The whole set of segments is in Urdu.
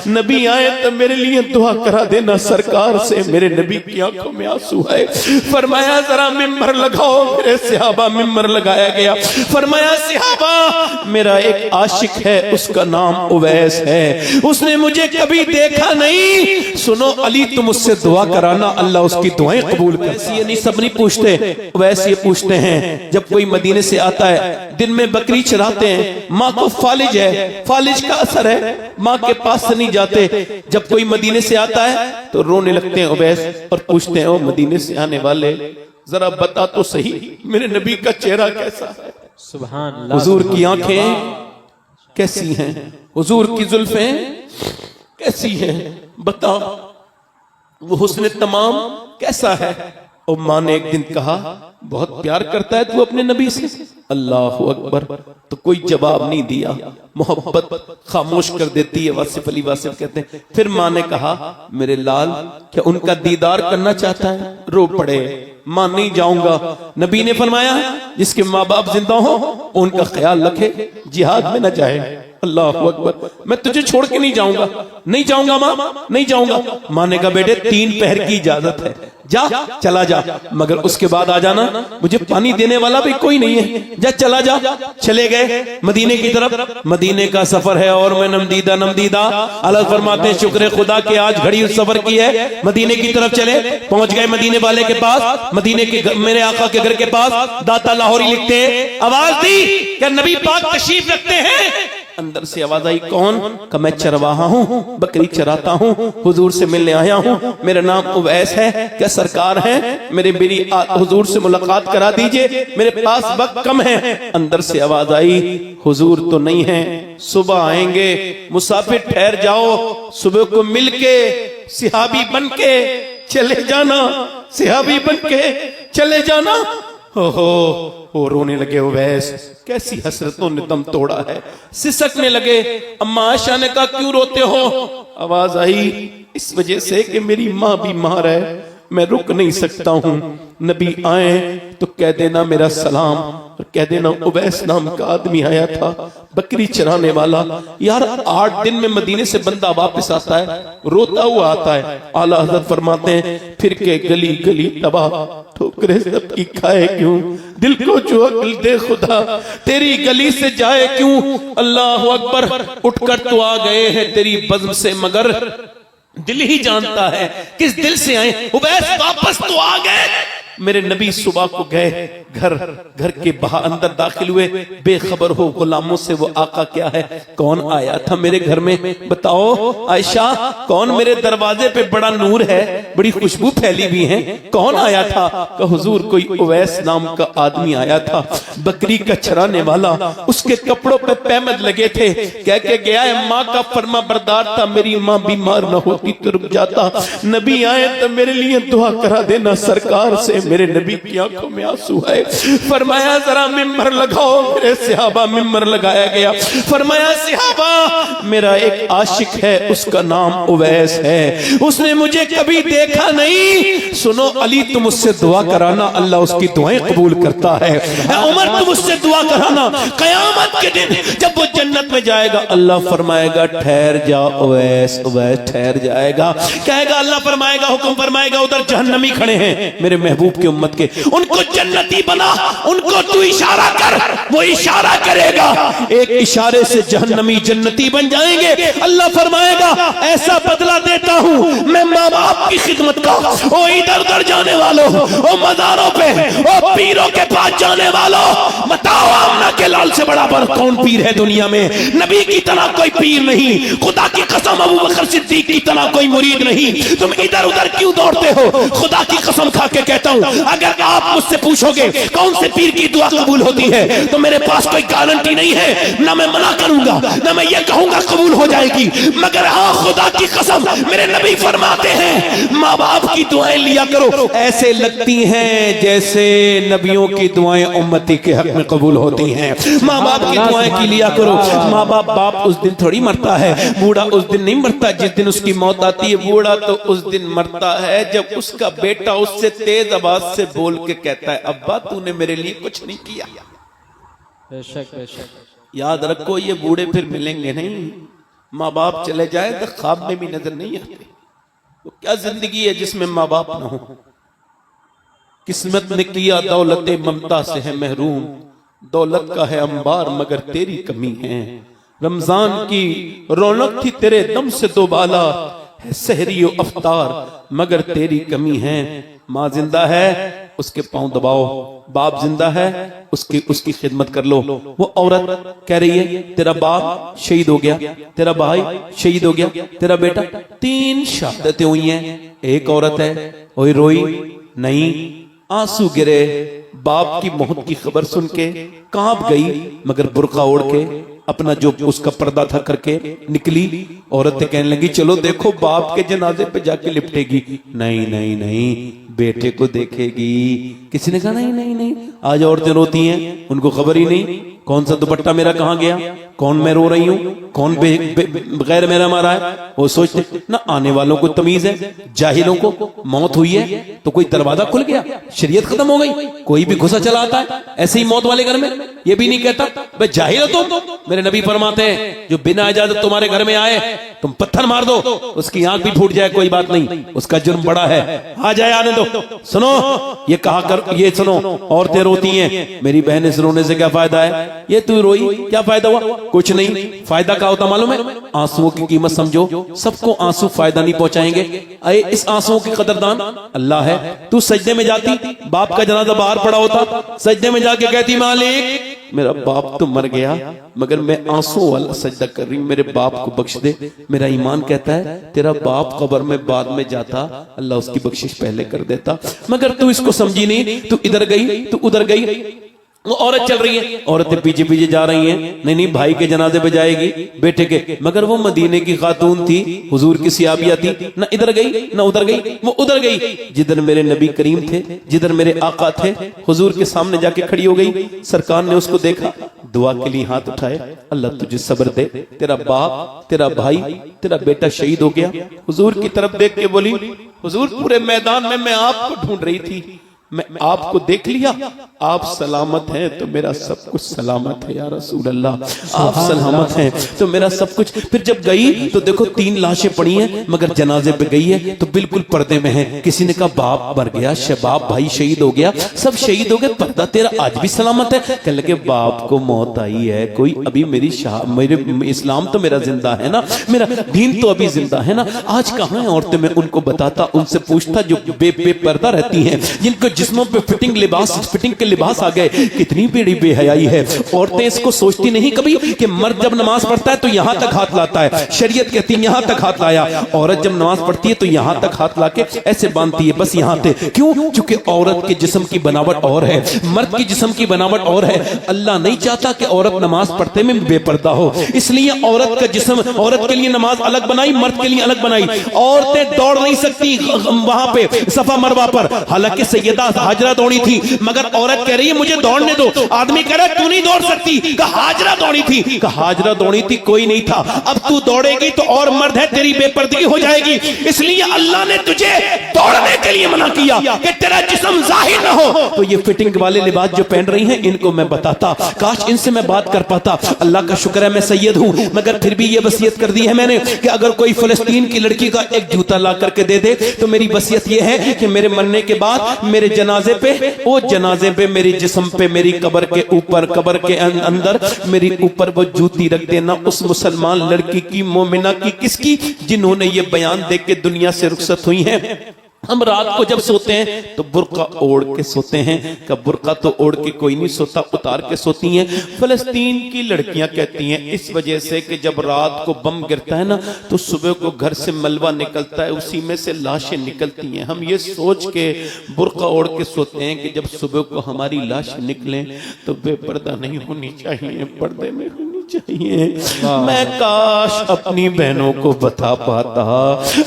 نبی آئے تو میرے لیے دعا کرا دینا سرکار سے۔ میرے نبی کی آنکھوں میں آنسو آئے، فرمایا ذرا ممبر لگاؤ۔ میرے صحابہ ممبر لگایا گیا، فرمایا صحابہ میرا ایک عاشق ہے، اس کا نام اویس ہے، اس نے مجھے کبھی دیکھا نہیں، سنو علی تم اس سے دعا کرانا، اللہ اس کی دعائیں قبول کرتا ہے۔ یہ نہیں سب نہیں پوچھتے، اویس یہ پوچھتے ہیں جب کوئی مدینے سے آتا ہے، دن میں بکری چراتے ہیں، ماں کو فالج ہے، فالج کا اثر ہے، ماں کے پاس سے نہیں جاتے، جب کوئی مدینے سے آتا ہے تو رونے لگتے ہیں اویس اور پوچھتے ہیں او مدینے سے آنے والے ذرا بتا تو صحیح میرے نبی کا چہرہ کیسا ہے، سبحان اللہ، حضور کی آنکھیں کیسی ہیں، حضور کی زلفیں کیسی ہیں، بتا وہ حسن تمام کیسا ہے۔ اور ماں نے ایک دن کہا بہت پیار کرتا ہے تو اپنے نبی سے، اللہ اکبر، تو کوئی جواب نہیں دیا، محبت خاموش کر دیتی ہے، واصف علی واصف کہتے ہیں۔ پھر ماں نے کہا میرے لال کیا ان کا دیدار کرنا چاہتا ہے، رو پڑے، ماں نہیں جاؤں گا۔ نبی نے فرمایا جس کے ماں باپ زندہ ہوں ان کا خیال رکھے، جہاد میں نہ جائے، اللہ اکبر، میں تجھے چھوڑ کے نہیں جاؤں گا، نہیں جاؤں گا ماں، نہیں جاؤں گا۔ ماں نے کہا بیٹے 3 پہر کی اجازت ہے، جا چلا جا، مگر اس کے بعد آ جانا، مجھے پانی دینے والا بھی کوئی نہیں ہے، جا چلا جا۔ چلے گئے مدینے کی طرف، مدینے کا سفر ہے اور میں نمدیدہ اللہ فرماتے ہیں شکر خدا کہ آج گھڑی اس سفر کی ہے، مدینے کی طرف چلے، پہنچ گئے مدینے والے کے پاس، مدینے کے میرے آقا کے گھر کے پاس، داتا لاہوری لکھتے ہیں آواز دی کہ نبی پاک تشریف رکھتے ہیں، اندر سے آواز آئی کون؟ کہ میں چرواہا ہوں، بکری چراتا ہوں، حضور سے ملنے آیا ہوں، میرا نام اویس ہے، کیا سرکار ہیں؟ میری حضور سے ملاقات کرا دیجئے، میرے پاس وقت کم ہے۔ اندر سے آواز آئی حضور تو نہیں ہیں، صبح آئیں گے، مسافر ٹھہر جاؤ، صبح کو مل کے صحابی بن کے چلے جانا، صحابی بن کے چلے جانا۔ وہ رونے لگے اویس، کیسی حسرتوں نے دم توڑا ہے، سسکنے لگے۔ اما عائشہ نے کہا کیوں روتے ہو؟ آواز آئی اس وجہ سے کہ میری ماں بیمار ہے، میں رک نہیں سکتا ہوں، نبی آئیں تو کہہ دینا میرا سلام، اور کہہ دینا اویس نام کا آدمی آیا تھا بکری چرانے والا۔ یار 8 دن میں مدینے سے بندہ واپس آتا ہے، روتا ہوا آتا ہے، اعلیٰ حضرت فرماتے ہیں پھر کے گلی گلی تباہ، ٹھوکرے سب کی کھائے کیوں، دل کو جو عقل دے خدا تیری گلی سے جائے کیوں، اللہ اکبر، اٹھ کر تو آ گئے ہیں تیری بزم سے مگر دل ہی جانتا ہے کس دل سے آئے، اویس واپس تو آ گئے۔ میرے نبی صبح کو گئے گھر کے باہر اندر داخل ہوئے، بے خبر ہو غلاموں سے وہ آقا کیا ہے، کون آیا تھا میرے گھر میں، بتاؤ عائشہ کون میرے دروازے پہ بڑا نور ہے، بڑی خوشبو پھیلی بھی ہے، کون آیا تھا؟ کہ حضور کوئی اویس نام کا آدمی آیا تھا بکری کا چرانے والا، اس کے کپڑوں پہ پیمد لگے تھے، کہہ کے گیا ہے ماں کا فرما بردار تھا، میری ماں بیمار نہ ہوتی تو رک جاتا، نبی آئے تو میرے لیے دعا کرا دینا سرکار سے۔ میرے نبی کی آنکھوں میں آنسو آئے، فرمایا ذرا ممبر لگاؤ۔ میرے صحابہ ممبر لگایا گیا، فرمایا صحابہ میرا ایک عاشق ہے، اس کا نام اویس ہے، اس نے مجھے کبھی دیکھا نہیں، سنو علی تم اس سے دعا کرانا، اللہ اس کی دعائیں قبول کرتا ہے، عمر تم اس سے دعا کرانا، قیامت کے دن جب وہ جنت میں جائے گا اللہ فرمائے گا ٹھہر جا اویس، اویس ٹھہر جائے گا، کہے گا اللہ فرمائے گا، حکم فرمائے گا ادھر جہنمی کھڑے ہیں میرے محبوب کی امت کے، ان کو جنتی بنا، ان کو تو اشارہ کر، وہ اشارہ کرے گا، ایک اشارے سے جہنمی جنتی بن جائیں گے۔ اللہ فرمائے گا ایسا بدلہ دیتا ہوں میں ماں باپ کی خدمت کا، او ادھر ادھر جانے والوں، او مزاروں پہ، او پیروں کے پاس جانے والوں، بتاؤ آمنہ کے لال سے بڑا کون پیر ہے دنیا میں؟ نبی کی طرح کوئی پیر نہیں، خدا کی قسم ابو بکر صدیق کی طرح کوئی مرید نہیں، تم ادھر ادھر کیوں دوڑتے ہو؟ خدا کی قسم کھا کے کہتا ہوں اگر آپ مجھ سے پوچھو گے کون سے پیر کی دعا قبول ہوتی ہے تو میرے پاس کوئی گارنٹی نہیں ہے، نہ میں منع کروں گا نہ میں یہ کہوں گا قبول ہو جائے گی، مگر ہاں خدا کی قسم میرے نبی فرماتے ہیں ماں باپ کی دعائیں لیا کرو، ایسے لگتی ہیں جیسے نبیوں کی دعائیں امتی کے حق میں قبول ہوتی ہیں، ماں باپ کی دعائیں کی لیا کرو۔ ماں باپ اس دن تھوڑی مرتا ہے، بوڑھا اس دن نہیں مرتا جس دن اس کی موت آتی ہے، بوڑھا تو اس دن مرتا ہے جب اس کا بیٹا اس سے تیز آواز سے بول کے کہتا ہے ابا تو نے میرے لیے کچھ نہیں کیا۔ بے شک بے شک، یاد رکھو یہ بوڑھے پھر ملیں گے نہیں، ماں باپ چلے جائے تو خواب میں بھی نظر نہیں آتے. وہ کیا زندگی ہے جس میں ماں باپ نہ ہو. قسمت نے کیا دولت ممتا سے ہے محروم, دولت کا ہے انبار مگر تیری کمی ہے. رمضان کی رونق تھی تیرے دم سے دو بالا, ہے سحری و افطار مگر تیری کمی ہے. ماں زندہ ہے اس کے پاؤں دباؤ, باپ زندہ ہے اس کی خدمت کر لو. وہ عورت کہہ رہی ہے تیرا باپ شہید ہو گیا, تیرا بھائی شہید ہو گیا, تیرا بیٹا, 3 شہادتیں ہوئی ہیں. ایک عورت ہے وہی روئی نہیں, آنسو گرے, باپ کی موت کی خبر سن کے کانپ گئی مگر برقع اوڑھ کے اپنا جو اس کا پردہ تھا کر کے نکلی. عورتیں کہنے لگی چلو دیکھو باپ کے جنازے پہ جا کے لپٹے گی. نہیں نہیں نہیں, بیٹے کو دیکھے گی. کسی نے کہا نہیں نہیں نہیں, آج عورتیں روتی ہیں ان کو خبر ہی نہیں کون سا دوپٹہ میرا کہاں گیا, کون میں رو رہی ہوں, کون بغیر میرا مارا ہے. وہ سوچتے نہ آنے والوں کو تمیز ہے, جاہلوں کو موت ہوئی ہے تو کوئی دروازہ کھل گیا, شریعت ختم ہو گئی, کوئی بھی گھسا چلا آتا ہے ایسے ہی موت والے گھر میں. یہ بھی نہیں کہتا بھائی جاہل ہو تم. میرے نبی فرماتے ہیں جو بنا اجازت تمہارے گھر میں آئے تم پتھر مار دو, اس کی آنکھ بھی پھوٹ جائے کوئی بات نہیں, اس کا جرم بڑا ہے, آ جائے آنے دو. سنو یہ کہا کر, یہ سنو عورتیں روتی ہیں, میری بہن اس رونے سے کیا فائدہ ہے, یہ تو روئی کیا فائدہ ہوا, کچھ نہیں. فائدہ کیا ہوتا معلوم ہے, آنسوؤں کی قیمت سمجھو. سب کو آنسو فائدہ نہیں پہنچائیں گے. اے اس آنسوؤں کی قدردان اللہ ہے. تو سجدے میں جاتی, باپ کا جنازہ باہر پڑا ہوتا, سجدے میں جا کے کہتی مالک میرا باپ تو مر گیا مگر میں آنسو والا سجدہ کر رہی ہوں, میرے باپ کو بخش دے. میرا ایمان کہتا ہے تیرا باپ قبر میں بعد میں جاتا, اللہ اس کی بخشش پہلے کر دیتا, مگر تو اس کو سمجھی نہیں. تو ادھر گئی تو ادھر گئی. وہ عورت چل رہی ہے, عورتیں پیچھے پیچھے جا رہی ہیں, نہیں نہیں بھائی کے جنازے پہ جائے گی بیٹے کے, مگر وہ مدینے کی خاتون تھی, حضور کی صحابیہ تھی, نہ ادھر گئی نہ ادھر گئی. وہ ادھر گئی جدھر میرے نبی کریم تھے, جدھر میرے آقا تھے, حضور کے سامنے جا کے کھڑی ہو گئی. سرکار نے اس کو دیکھا, دعا کے لیے ہاتھ اٹھائے, اللہ تجھے صبر دے, تیرا باپ تیرا بھائی تیرا بیٹا شہید ہو گیا. حضور کی طرف دیکھ کے بولی حضور پورے میدان میں آپ کو ڈھونڈ رہی تھی, میں آپ کو دیکھ لیا, آپ سلامت ہیں تو میرا سب کچھ سلامت ہے یا رسول اللہ, آپ سلامت ہیں تو میرا سب کچھ. پھر جب گئی تو دیکھو 3 لاشیں پڑی ہیں مگر جنازے پہ گئی ہے تو بالکل پردے میں ہیں. کسی نے کہا باپ مر گیا, شباب بھائی شہید ہو گیا, سب شہید ہو گئے, پردہ تیرا آج بھی سلامت ہے. کہنے لگے باپ کو موت آئی ہے, کوئی ابھی میرے اسلام تو میرا زندہ ہے نا, میرا دین تو ابھی زندہ ہے نا. آج کہاں ہیں عورتیں, میں ان کو بتاتا, ان سے پوچھتا جو بے پردہ رہتی ہیں, جن کو جسموں پہ فٹنگ کے لباس آ گئے. کتنی بڑی بے حیائی ہے. عورتیں اس کو سوچتی نہیں کبھی کہ مرد جب نماز پڑھتا ہے تو یہاں تک ہاتھ لاتا ہے, شریعت کہتی ہے یہاں تک ہاتھ لایا. عورت جب نماز پڑھتی ہے تو یہاں تک ہاتھ لا کے ایسے باندھتی ہے, بس یہاں تک. کیوں؟ چونکہ عورت کے جسم کی بناوٹ اور ہے, مرد کی جسم کی بناوٹ اور ہے. اللہ نہیں چاہتا کہ عورت نماز پڑھتے میں بے پردہ ہو, اس لیے عورت کا جسم, عورت کے لیے نماز الگ بنائی, مرد کے لیے الگ بنائی. عورتیں دوڑ نہیں سکتی وہاں پہ صفا مروہ پر, حالانکہ سیدہ ہاجرہ دوڑی تھی مگر عورت کہہ رہی ہے مجھے دوڑنے دو. آدمی کہہ رہا ہے تو نہیں دوڑ سکتی, کہا ہاجرہ دوڑی تھی, کہا ہاجرہ دوڑی تھی کوئی نہیں تھا, اب تو دوڑے گی تو اور مرد ہے, تیری بے پردگی ہو جائے گی. اس لیے اللہ نے تجھے دوڑنے کے لیے منع کیا کہ تیرا جسم ظاہر نہ ہو. تو یہ فٹنگ والے لباس جو پہن رہی ہیں ان کو میں بتاتا, کاش ان سے میں بات کر پاتا. اللہ کا شکر ہے میں سید ہوں, مگر پھر بھی یہ وصیت کر دی ہے میں نے کہ اگر کوئی فلسطین کی لڑکی کا ایک جوتا لا کر کے دے دے تو میری وصیت یہ ہے کہ میرے مرنے کے بعد میرے جنازے پہ, وہ جنازے پہ میری جسم پہ, میری قبر کے اوپر, قبر کے اندر میری اوپر وہ جوتی رکھ دینا اس مسلمان لڑکی کی, مومنہ کی, کس کی, جنہوں نے یہ بیان دے کے دنیا سے رخصت ہوئی ہیں. ہم رات کو جب سوتے ہیں تو برقع اوڑھ کے سوتے ہیں, کہ برقع تو اوڑھ کے کوئی نہیں سوتا, اتار کے سوتی ہیں. فلسطین کی لڑکیاں کہتی ہیں اس وجہ سے کہ جب رات کو بم گرتا ہے نا تو صبح کو گھر سے ملبہ نکلتا ہے, اسی میں سے لاشیں نکلتی ہیں. ہم یہ سوچ کے برقع اوڑھ کے سوتے ہیں کہ جب صبح کو ہماری لاشیں نکلیں تو بے پردہ نہیں ہونی چاہیے, پردے میں ہونی چاہیے. میں کاش اپنی بہنوں کو بتا پاتا,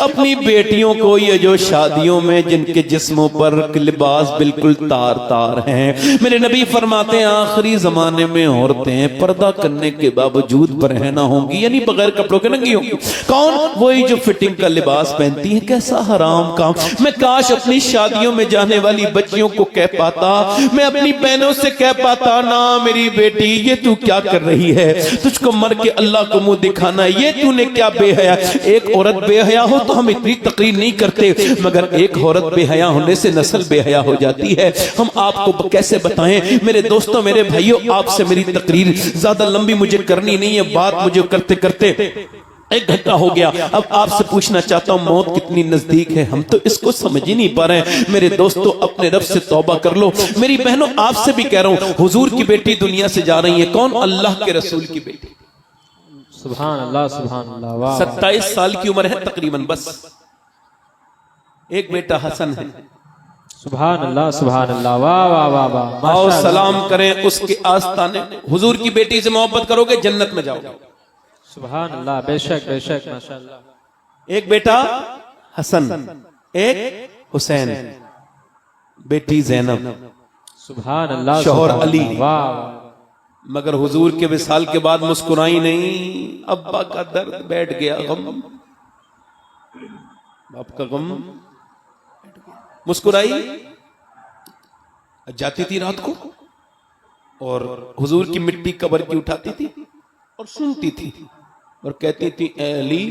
اپنی بیٹیوں کو, یہ جو شادیوں میں جن کے جسموں پر لباس بالکل تار تار ہیں, میرے نبی فرماتے ہیں آخری زمانے میں عورتیں پردہ کرنے کے باوجود برہنہ ہوں گی, یعنی بغیر کپڑوں کے ننگی ہوں گی. کون؟ وہی جو فٹنگ کا لباس پہنتی ہیں. کیسا حرام کام. میں کاش اپنی شادیوں میں جانے والی بچیوں کو کہہ پاتا, میں اپنی بہنوں سے کہہ پاتا, نا میری بیٹی یہ تو کیا کر رہی ہے, تجھ کو مر کے اللہ کو منہ دکھانا ہے، یہ تو نے کیا بے حیا۔ ایک عورت بے حیا ہو تو ہم اتنی تقریر نہیں کرتے، مگر ایک عورت بے حیا ہونے سے نسل بے حیا ہو جاتی ہے۔ ہم آپ کو کیسے بتائیں میرے دوستوں میرے بھائیوں، آپ سے میری تقریر زیادہ لمبی مجھے کرنی نہیں ہے، بات مجھے کرتے کرتے 1 گھنٹہ ہو گیا۔ اب آپ سے پوچھنا چاہتا ہوں موت کتنی نزدیک ہے، ہم تو اس کو سمجھ ہی نہیں پا رہے ہیں۔ میرے دوستو اپنے رب سے توبہ کر لو۔ میری بہنوں آپ سے بھی کہہ رہا ہوں، حضور کی بیٹی دنیا سے جا رہی ہے، کون؟ اللہ کے رسول کی بیٹی۔ سبحان اللہ سبحان اللہ، واہ 27 سال کی عمر ہے تقریباً، بس ایک بیٹا حسن ہے۔ سبحان اللہ سبحان اللہ، واہ واہ واہ واہ، آؤ سلام کریں اس کے آستانے۔ حضور کی بیٹی سے محبت کرو گے جنت میں جاؤ گے۔ سبحان اللہ، بے شک بے شک، ماشاءاللہ۔ ایک بیٹا حسن، ایک حسین، بیٹی زینب، سبحان اللہ، شوہر سبحان علی۔ اللہ، واہ واہ۔ مگر حضور کے وصال کے بعد مسکرائی نہیں، ابا کا درد بیٹھ گیا، غم، باپ کا غم مسکرائی۔ جاتی تھی رات کو اور حضور کی مٹی قبر کی اٹھاتی تھی اور سنتی تھی اور کہتی تھی اے علی،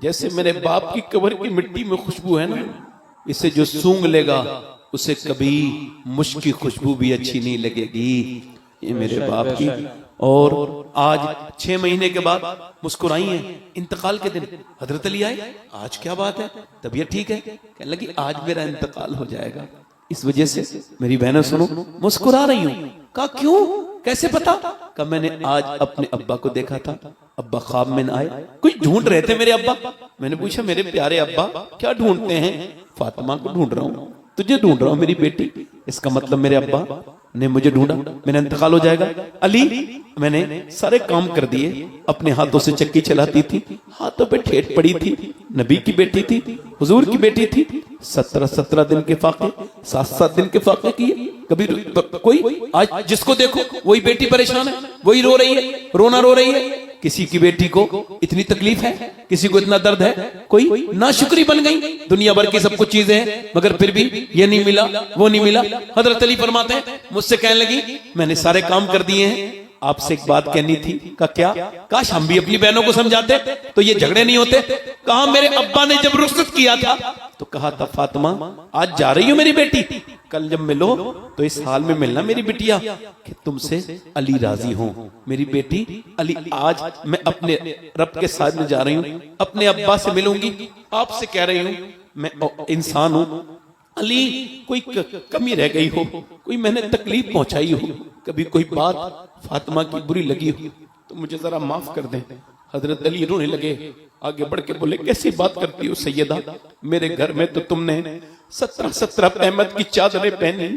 جیسے میرے باپ کی قبر کی مٹی میں خوشبو ہے نا، اسے جو سونگ لے گا اسے کبھی مشک کی خوشبو بھی اچھی نہیں لگے گی، یہ میرے باپ کی۔ اور آج 6 مہینے کے بعد مسکرائی ہیں، انتقال کے دن حضرت علی آئے، آج کیا بات ہے، طبیعت ٹھیک ہے؟ کہنے لگی آج میرا انتقال ہو جائے گا، اس وجہ سے میری بہنیں سنو مسکرا رہی ہوں۔ کہا کیوں، کیسے پتا؟ کہ میں نے آج اپنے ابا کو دیکھا تھا، ابا خواب میں نہ آئے، کوئی ڈھونڈ رہے تھے میرے ابا۔ میں نے پوچھا میرے پیارے ابا کیا ڈھونڈتے ہیں؟ فاطمہ کو ڈھونڈ رہا ہوں، تجھے ڈھونڈ رہا ہوں میری بیٹی۔ اس کا مطلب میرے ابا نے مجھے ڈھونڈا، میرا انتقال ہو جائے گا۔ علی میں نے سارے کام کر دیے، اپنے ہاتھوں سے چکی چلاتی تھی، ہاتھوں پہ ٹھیٹ پڑی تھی، نبی کی بیٹی تھی، حضور کی بیٹی تھی، 17 دن کے فاقے، 7 دن کے فاقے کیے۔ کبھی کوئی آج جس کو دیکھو وہی بیٹی پریشان ہے، وہی رو رہی ہے، رونا رو رہی ہے۔ کسی کی بیٹی کو اتنی تکلیف ہے، کسی کو اتنا درد ہے، کوئی ناشکری بن گئی۔ دنیا بھر کی سب کچھ چیزیں ہیں مگر پھر بھی یہ نہیں ملا وہ نہیں ملا۔ حضرت علی فرماتے ہیں مجھ سے کہنے لگی میں نے سارے کام کر دیے ہیں، آپ سے ایک بات کہنی تھی۔ کہا کیا؟ کاش ہم بھی اپنی بہنوں کو سمجھاتے تو یہ جھگڑے نہیں ہوتے۔ کہا میرے ابا نے جب رخصت کیا تھا تو کہا تھا فاطمہ آج جا رہی ہو میری بیٹی، کل جب ملو تو اس حال میں ملنا میری بٹیا کہ تم سے علی راضی ہوں۔ میری بیٹی علی آج میں اپنے رب کے ساتھ میں جا رہی ہوں، اپنے ابا سے ملوں گی، آپ سے کہہ رہی ہوں میں انسان ہوں، علی کوئی کمی رہ گئی ہو، کوئی میں نے تکلیف پہنچائی ہو، کبھی کوئی بات فاطمہ کی بری لگی ہو تو مجھے ذرا معاف کر دیں۔ حضرت علی رونے لگے، آگے بڑھ کے بولے کیسی بات کرتی ہو سیدہ، میرے گھر میں تو تم نے 17 احمد کی چادریں پہنی،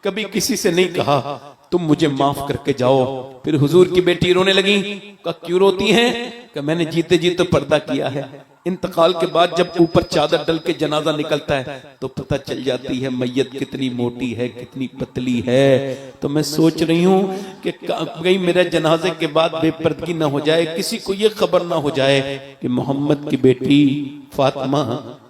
کبھی کسی سے نہیں کہا تم مجھے معاف کر کے جاؤ۔ پھر حضور کی بیٹی رونے لگی، کہا کیوں روتی ہیں؟ کہ میں نے جیتے جی تو پردہ کیا ہے، انتقال کے بعد جب اوپر چادر ڈل کے جنازہ نکلتا ہے تو پتہ چل جاتی ہے میت کتنی موٹی ہے کتنی پتلی ہے۔ تو میں سوچ رہی ہوں کہ کہیں میرے جنازے کے بعد بے پردگی نہ ہو جائے، کسی کو یہ خبر نہ ہو جائے کہ محمد کی بیٹی فاطمہ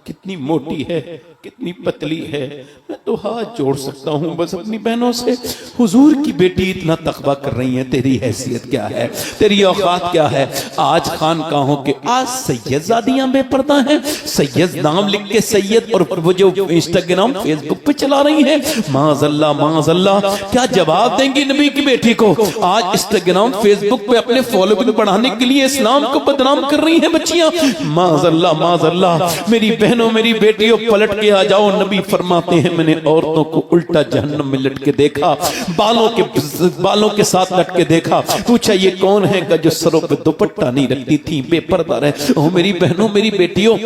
کتنی موٹی ہے کتنی پتلی ہے۔ میں تو ہاتھ جوڑ سکتا ہوں بس اپنی بہنوں سے، حضور کی بیٹی اتنا تقویٰ کر رہی ہیں، تیری حیثیت کیا ہے، تیری اوقات کیا ہے؟ آج خانقاہوں کے آج سید زادیاں بے پردہ ہیں، سید نام لکھ کے سید، اور وہ جو انسٹاگرام فیس بک پہ چلا رہی ہیں، معاذ اللہ معاذ اللہ، کیا جواب دیں گی نبی کی بیٹی کو؟ آج انسٹاگرام فیس بک پہ اپنے فالوورز بڑھانے کے لیے اسلام کو بدنام کر رہی ہیں بچیاں، معاذ اللہ معاذ اللہ۔ میری بہنوں میری بیٹیوں پلٹ کے آ جاؤ، نبی فرماتے ہیں میں نے عورتوں کو الٹا جہنم میں لٹ کے دیکھا، بالوں کے ساتھ لٹ کے دیکھا، پوچھا یہ کون ہے کہ جو سروں پہ دوپٹہ نہیں رکھتی تھی، بے پردہ رہے۔ اوہ میری بہنوں میری بیٹیوں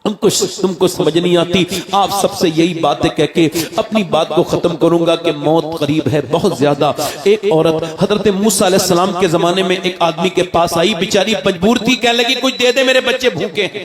تم کو سمجھ نہیں آتی۔ آپ سب سے یہی باتیں کہہ کے اپنی بات کو ختم کروں گا کہ موت قریب ہے بہت زیادہ۔ ایک عورت حضرت موسیٰ علیہ السلام کے زمانے میں ایک آدمی کے پاس آئی، بیچاری مجبور تھی، کہنے لگی کچھ دے دے میرے بچے بھوکے ہیں۔